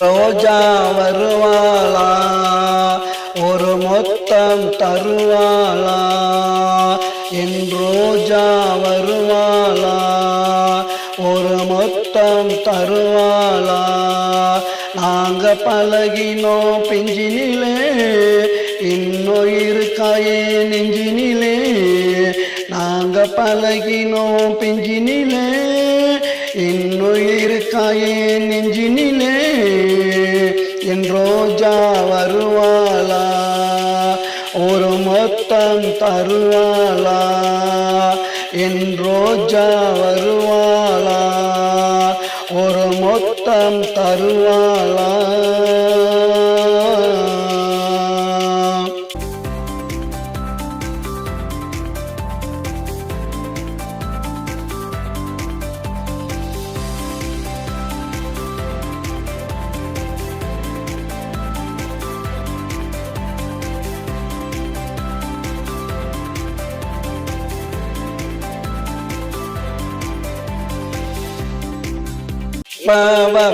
ரோஜா வருவாளா, ஒரு மொத்தம் தருவாளா, என் ரோஜா வருவாளா, ஒரு மொத்தம் தருவாளா. நாங்க பழகினோம் பிஞ்சினிலே, இன்னும் இருக்காயே நெஞ்சினிலே. நாங்க பழகினோம் பிஞ்சினிலே, இன்னும் இருக்காயே நெஞ்சினிலே. என் ரோஜா வருவாளா, ஒரு மொத்தம் தருவாளா, என் ரோஜா வருவாளா, ஒரு மொத்தம் தருவாளா.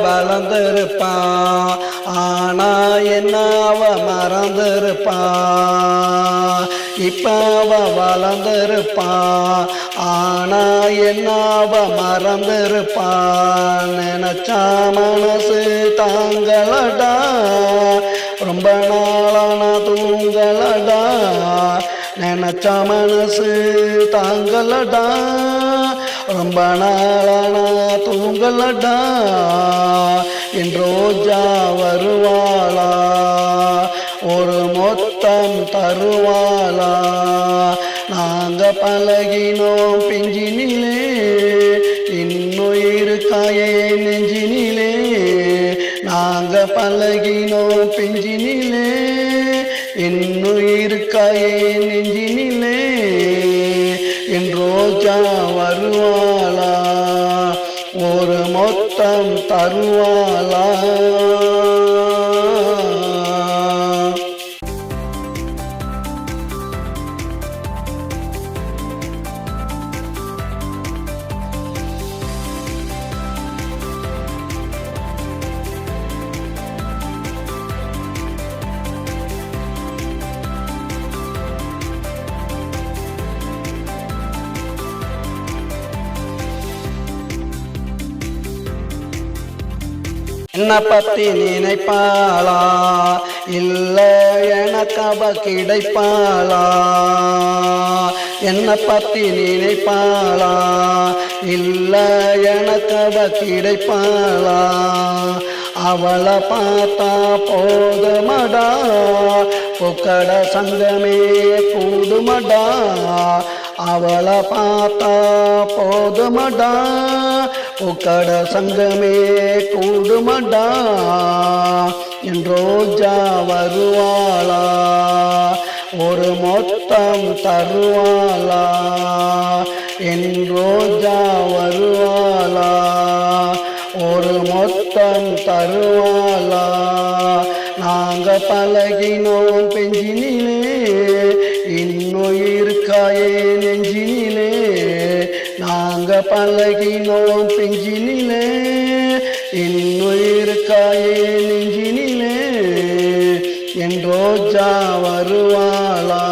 வளர்ந்திருப்பா, ஆனா என்னாவ மறந்திருப்பா. இப்ப வளர்ந்திருப்பா, ஆனா என்னாவ மறந்திருப்பா. நினைச்சா மனசு தாங்களடா, ரொம்ப நாளான தூங்களடா. நினைச்சா மனசு தாங்களடா, ரொம்ப நாளான தூங்களடா. என் ரோஜா வருவாளா, ஒரு மொத்தம் தருவாளா. நாங்க பழகினோம் பிஞ்சினிலே, இன்னும் இருக்காயே நெஞ்சினிலே. நாங்க பழகினோம் பிஞ்சினிலே, இன்னும் இருக்காயே நெஞ்சினிலே. என் ரோஜா வருவாளா, ஒரு மொத்தம் தருவாளா. என்ன பத்தி நினைப்பாளா, இல்ல எனக்கு அவ கிடைப்பாளா. என்ன பத்தி நினைப்பாளா, இல்ல எனக்கு அவ கிடைப்பாளா. அவளை பார்த்தா போதுமடா, புக்கட சங்கமே கூடுமடா. அவளை பார்த்தா போதுமடா, புக்கட சங்கமே கூடுமடா. என் ரோஜா வருவாளா, ஒரு மொத்தம் தருவாளா. என் ரோஜா வருவாளா, ஒரு மொத்தம் தருவாளா. நாங்க பழகினோம் பெஞ்சினிலே, இன்னும் இருக்காயே நெஞ்சினிலே. நாங்க பழகினோம் பெஞ்சினிலே, இன்னும் இருக்காயே நெஞ்சினிலே. என் ரோஜா வருவாளா,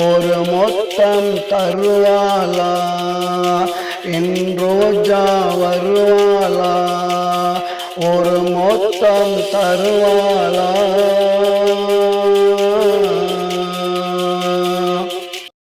ஒரு மொத்தம் தருவாளா. என் ரோஜா வருவாளா, ஒரு மொத்தம் தருவாளா.